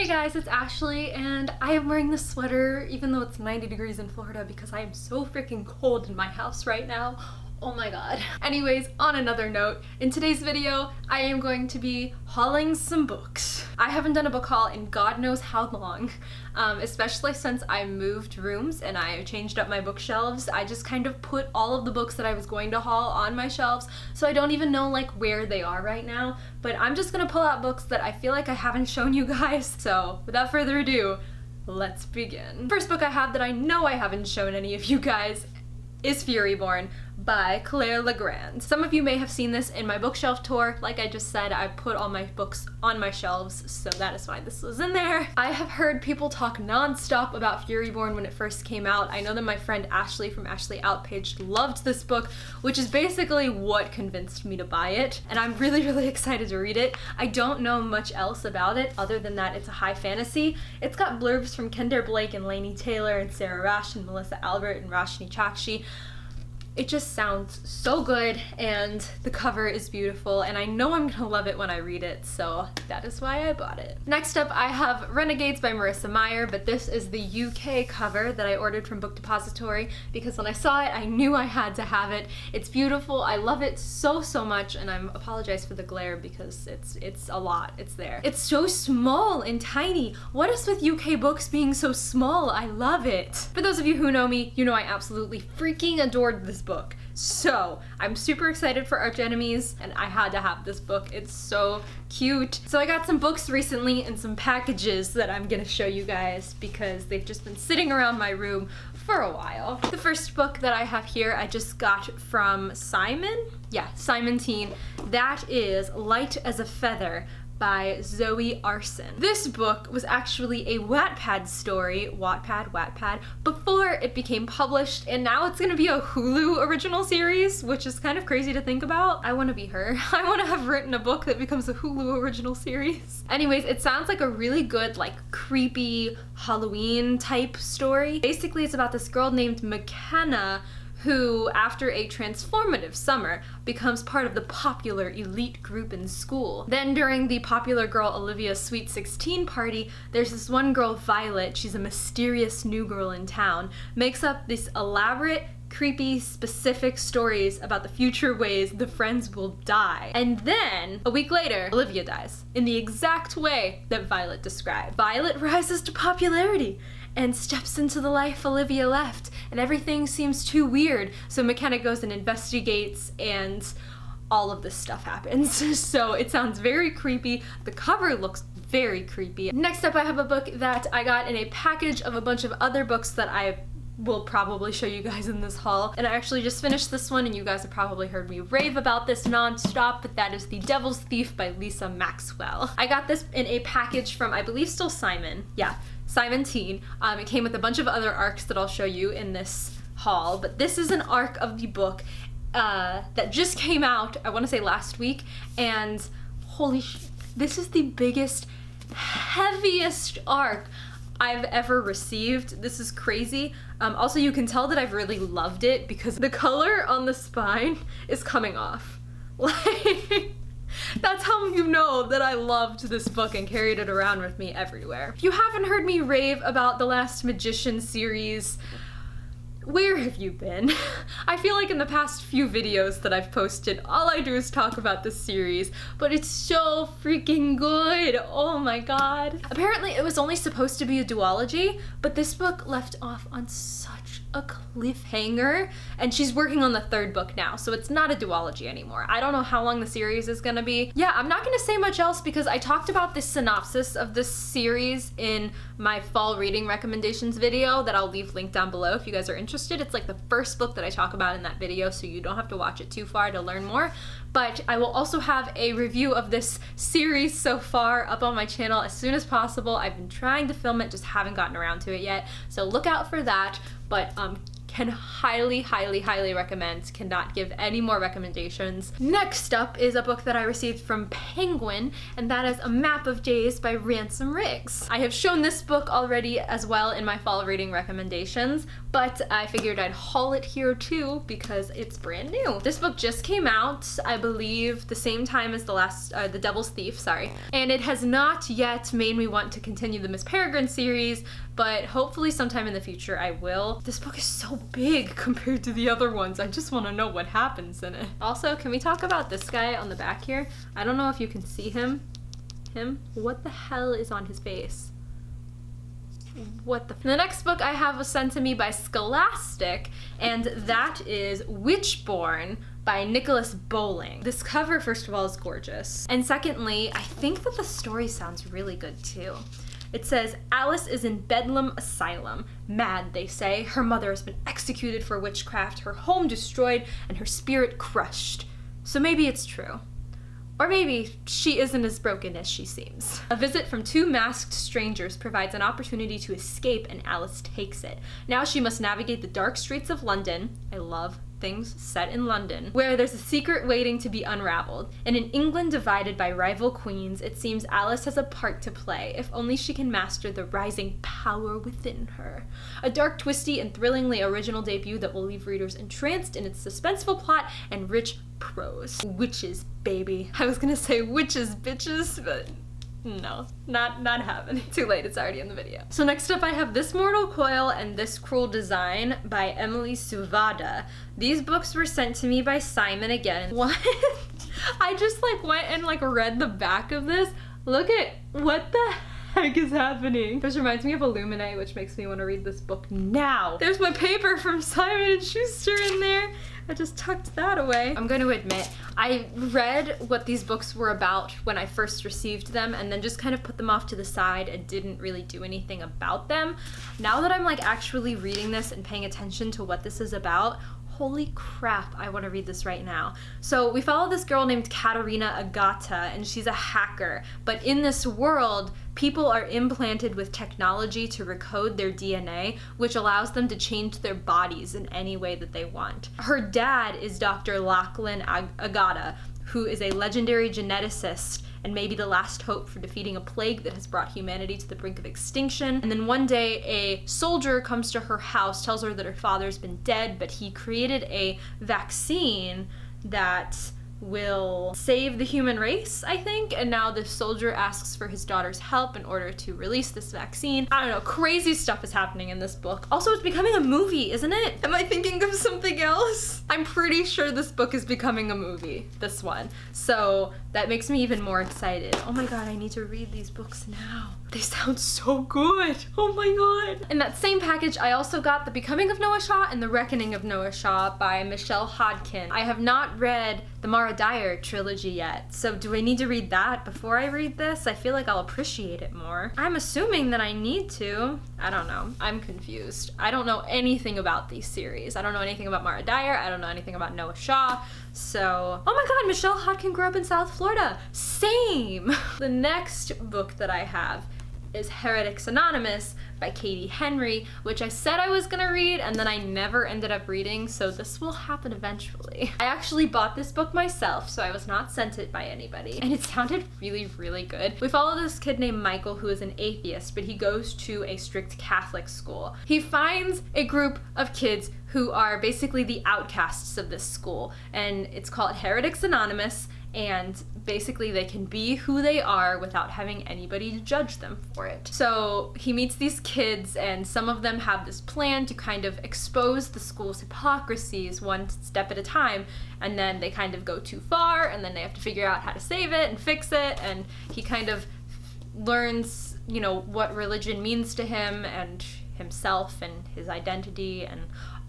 Hey guys, it's Ashley, and I am wearing this sweater even though it's 90 degrees in Florida because I am so freaking cold in my house right now. Oh my god. Anyways, on another note, in today's video, I am going to be hauling some books. I haven't done a book haul in God knows how long, especially since I moved rooms and I changed up my bookshelves. I just kind of put all of the books that I was going to haul on my shelves, so I don't even know like where they are right now, but I'm just gonna pull out books that I feel like I haven't shown you guys. So without further ado, let's begin. First book I have that I know I haven't shown any of you guys is Furyborn by Claire Legrand. Some of you may have seen this in my bookshelf tour. Like I just said, I put all my books on my shelves, so that is why this was in there. I have heard people talk non-stop about Furyborn when it first came out. I know that my friend Ashley from Ashley Outpaged loved this book, which is basically what convinced me to buy it, and I'm really excited to read it. I don't know much else about it other than that it's a high fantasy. It's got blurbs from Kendra Blake and Lainey Taylor and Sarah Rash and Melissa Albert and Rashni Chakshi. It just sounds so good, and the cover is beautiful, and I know I'm gonna love it when I read it, so that is why I bought it. Next up, I have Renegades by Marissa Meyer, but this is the UK cover that I ordered from Book Depository because when I saw it, I knew I had to have it. It's beautiful. I love it so much, and I apologize for the glare because it's a lot. It's there. It's so small and tiny. What is with UK books being so small? I love it. For those of you who know me, you know I absolutely freaking adored this book. So I'm super excited for Arch Enemies, and I had to have this book. It's so cute. So I got some books recently and some packages that I'm gonna show you guys because they've just been sitting around my room for a while. The first book that I have here I just got from Simon. Yeah, Simon Teen. That is Light as a Feather by Zoe Arson. This book was actually a Wattpad story, Wattpad, before it became published, and now it's gonna be a Hulu original series, which is kind of crazy to think about. I wanna be her. I wanna have written a book that becomes a Hulu original series. Anyways, it sounds like a really good, like, creepy Halloween type story. Basically, it's about this girl named McKenna who, after a transformative summer, becomes part of the popular elite group in school. Then during the popular girl Olivia's Sweet 16 party, there's this one girl, Violet, she's a mysterious new girl in town, makes up these elaborate, creepy, specific stories about the future ways the friends will die. And then, a week later, Olivia dies, in the exact way that Violet described. Violet rises to popularity and steps into the life Olivia left, and everything seems too weird, so McKenna goes and investigates, and all of this stuff happens. So it sounds very creepy. The cover looks very creepy. Next up, I have a book that I got in a package of a bunch of other books that I will probably show you guys in this haul. And I actually just finished this one, and you guys have probably heard me rave about this non-stop, but that is The Devil's Thief by Lisa Maxwell. I got this in a package from, I believe, still Simon. Yeah, Simon Teen. It came with a bunch of other arcs that I'll show you in this haul, but this is an arc of the book that just came out, I want to say last week, and holy shit, this is the biggest, heaviest arc I've ever received. This is crazy. Also, you can tell that I've really loved it because the color on the spine is coming off. Like, that's how you know that I loved this book and carried it around with me everywhere. If you haven't heard me rave about the Last Magician series, where have you been? I feel like in the past few videos that I've posted, all I do is talk about this series, but it's so freaking good. Oh my god. Apparently it was only supposed to be a duology, but this book left off on such a cliffhanger, and she's working on the third book now, so it's not a duology anymore. I don't know how long the series is gonna be. Yeah, I'm not gonna say much else because I talked about this synopsis of this series in my fall reading recommendations video that I'll leave linked down below if you guys are interested. It's like the first book that I talk about in that video, so you don't have to watch it too far to learn more. But I will also have a review of this series so far up on my channel as soon as possible. I've been trying to film it, just haven't gotten around to it yet, so look out for that. But Can highly, highly, highly recommend. Cannot give any more recommendations. Next up is a book that I received from Penguin, and that is A Map of Days by Ransom Riggs. I have shown this book already as well in my fall reading recommendations, but I figured I'd haul it here too because it's brand new. This book just came out, I believe, the same time as The Devil's Thief, sorry. And it has not yet made me want to continue the Miss Peregrine series, but hopefully sometime in the future I will. This book is so big compared to the other ones. I just want to know what happens in it. Also, can we talk about this guy on the back here? I don't know if you can see him. What the hell is on his face? The next book I have was sent to me by Scholastic, and that is Witchborn by Nicholas Bowling. This cover, first of all, is gorgeous. And secondly, I think that the story sounds really good too. It says, Alice is in Bedlam Asylum. Mad, they say. Her mother has been executed for witchcraft, her home destroyed, and her spirit crushed. So maybe it's true. Or maybe she isn't as broken as she seems. A visit from two masked strangers provides an opportunity to escape, and Alice takes it. Now she must navigate the dark streets of London. I love things set in London, where there's a secret waiting to be unraveled. In an England divided by rival queens, it seems Alice has a part to play, if only she can master the rising power within her. A dark, twisty, and thrillingly original debut that will leave readers entranced in its suspenseful plot and rich prose. Witches, baby. I was gonna say witches, bitches, but no, not happening. Too late, it's already in the video. So next up I have This Mortal Coil and This Cruel Design by Emily Suvada. These books were sent to me by Simon again. What? I just went and read the back of this. Look at what the heck is happening. This reminds me of Illuminate, which makes me want to read this book now. There's my paper from Simon & Schuster in there. I just tucked that away. I'm going to admit, I read what these books were about when I first received them and then just kind of put them off to the side and didn't really do anything about them. Now that I'm actually reading this and paying attention to what this is about, holy crap, I want to read this right now. So we follow this girl named Katerina Agata, and she's a hacker. But in this world, people are implanted with technology to recode their DNA, which allows them to change their bodies in any way that they want. Her dad is Dr. Lachlan Agata, who is a legendary geneticist and maybe the last hope for defeating a plague that has brought humanity to the brink of extinction. And then one day a soldier comes to her house, tells her that her father's been dead, but he created a vaccine that will save the human race, I think, and now the soldier asks for his daughter's help in order to release this vaccine. I don't know, crazy stuff is happening in this book. Also, it's becoming a movie, isn't it? Am I thinking of something else? I'm pretty sure this book is becoming a movie, this one. So that makes me even more excited. Oh my god, I need to read these books now. They sound so good. Oh my god. In that same package, I also got The Becoming of Noah Shaw and The Reckoning of Noah Shaw by Michelle Hodkin. I have not read the Mara Dyer trilogy yet, so do I need to read that before I read this? I feel like I'll appreciate it more. I'm assuming that I need to. I don't know. I'm confused. I don't know anything about these series. I don't know anything about Mara Dyer. I don't know anything about Noah Shaw. So, oh my god, Michelle Hodkin grew up in South Florida. Same! The next book that I have is Heretics Anonymous by Katie Henry, which I said I was gonna read and then I never ended up reading, so this will happen eventually. I actually bought this book myself, so I was not sent it by anybody, and it sounded really, really good. We follow this kid named Michael who is an atheist, but he goes to a strict Catholic school. He finds a group of kids who are basically the outcasts of this school, and it's called Heretics Anonymous, and basically they can be who they are without having anybody to judge them for it. So he meets these kids, and some of them have this plan to kind of expose the school's hypocrisies one step at a time, and then they kind of go too far, and then they have to figure out how to save it and fix it, and he kind of learns, you know, what religion means to him and himself and his identity and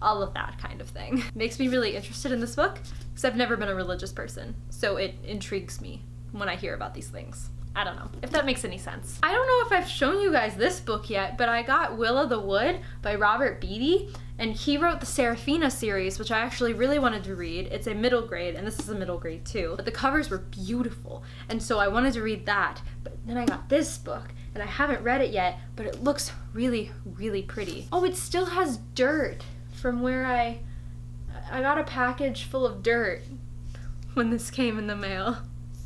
all of that kind of thing. Makes me really interested in this book because I've never been a religious person, so it intrigues me when I hear about these things. I don't know if that makes any sense. I don't know if I've shown you guys this book yet, but I got Will o' the Wood by Robert Beatty, and he wrote the Serafina series, which I actually really wanted to read. It's a middle grade, and this is a middle grade too, but the covers were beautiful, and so I wanted to read that, but then I got this book, and I haven't read it yet, but it looks really, really pretty. Oh, it still has dirt. from where I got a package full of dirt when this came in the mail.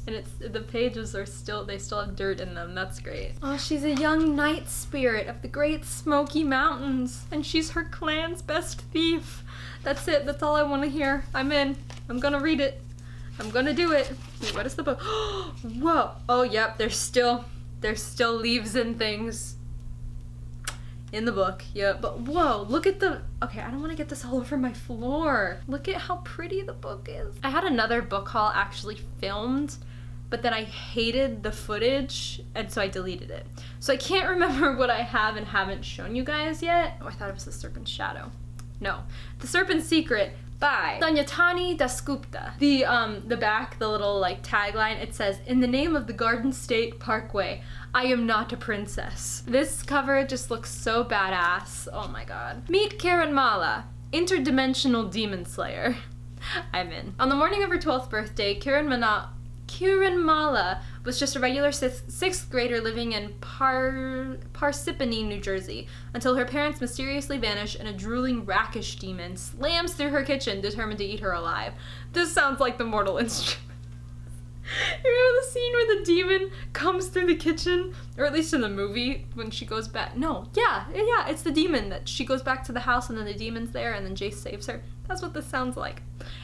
And the pages are still have dirt in them. That's great. Oh, she's a young night spirit of the Great Smoky Mountains. And she's her clan's best thief. That's it. That's all I want to hear. I'm in. I'm gonna read it. I'm gonna do it. Wait, what is the book? Whoa. Oh, yep. There's still leaves and things in the book. Yep. But whoa, look at the... Okay, I don't want to get this all over my floor. Look at how pretty the book is. I had another book haul actually filmed, but then I hated the footage, and so I deleted it. So I can't remember what I have and haven't shown you guys yet. Oh, I thought it was The Serpent's Shadow. No. The Serpents Secret by Sanyatani Dasgupta. The back, the little like tagline, it says, "In the name of the Garden State Parkway, I am not a princess." This cover just looks so badass. Oh my god. Meet Karen Mala, interdimensional demon slayer. I'm in. On the morning of her 12th birthday, Karen Mala was just a regular sixth grader living in Parsippany, New Jersey, until her parents mysteriously vanish and a drooling, rakish demon slams through her kitchen, determined to eat her alive. This sounds like the Mortal Instruments. You remember the scene where the demon comes through the kitchen? Or at least in the movie, when she goes back. No, yeah, it's the demon that she goes back to the house and then the demon's there and then Jace saves her. That's what this sounds like.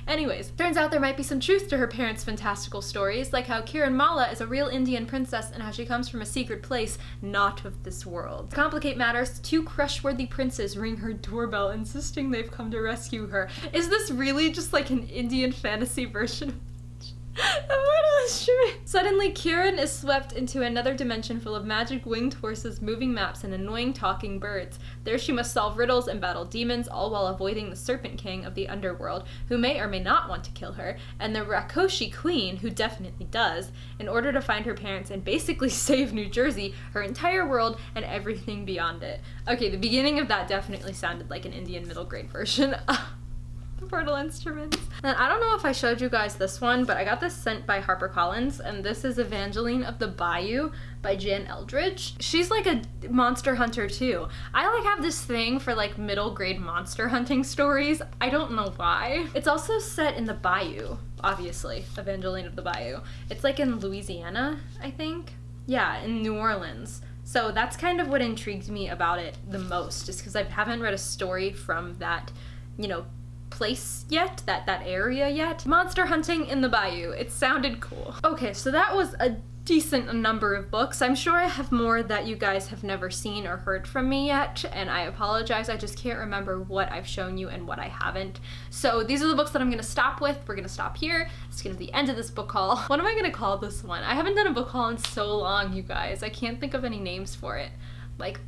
Anyways, turns out there might be some truth to her parents' fantastical stories, like how Kiran Mala is a real Indian princess and how she comes from a secret place not of this world. To complicate matters, two crush-worthy princes ring her doorbell, insisting they've come to rescue her. Is this really just like an Indian fantasy version of Suddenly, Kieran is swept into another dimension full of magic winged horses, moving maps, and annoying talking birds. There she must solve riddles and battle demons, all while avoiding the Serpent King of the underworld, who may or may not want to kill her, and the Rakoshi Queen, who definitely does, in order to find her parents and basically save New Jersey, her entire world, and everything beyond it. Okay, the beginning of that definitely sounded like an Indian middle grade version. Mortal Instruments. And I don't know if I showed you guys this one, but I got this sent by HarperCollins, and this is Evangeline of the Bayou by Jan Eldridge. She's like a monster hunter too. I like have this thing for like middle grade monster hunting stories. I don't know why. It's also set in the Bayou, obviously. Evangeline of the Bayou. It's like in Louisiana, I think. Yeah, in New Orleans. So that's kind of what intrigued me about it the most, just because I haven't read a story from that, you know, place yet, that area yet. Monster hunting in the Bayou. It sounded cool. Okay, so that was a decent number of books. I'm sure I have more that you guys have never seen or heard from me yet, and I apologize. I just can't remember what I've shown you and what I haven't. So these are the books that I'm gonna stop with. We're gonna stop here. It's gonna be the end of this book haul. What am I gonna call this one? I haven't done a book haul in so long, you guys. I can't think of any names for it. Like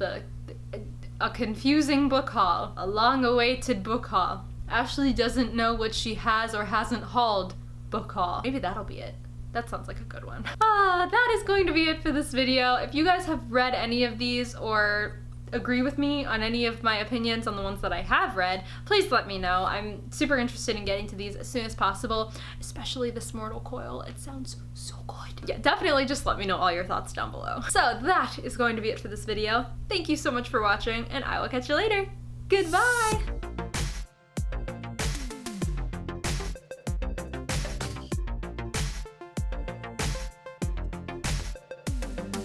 a confusing book haul, a long-awaited book haul. Ashley doesn't know what she has or hasn't hauled book haul. Maybe that'll be it. That sounds like a good one. That is going to be it for this video. If you guys have read any of these or agree with me on any of my opinions on the ones that I have read, please let me know. I'm super interested in getting to these as soon as possible, especially this Mortal Coil. It sounds so good. Yeah, definitely just let me know all your thoughts down below. So that is going to be it for this video. Thank you so much for watching, and I will catch you later. Goodbye!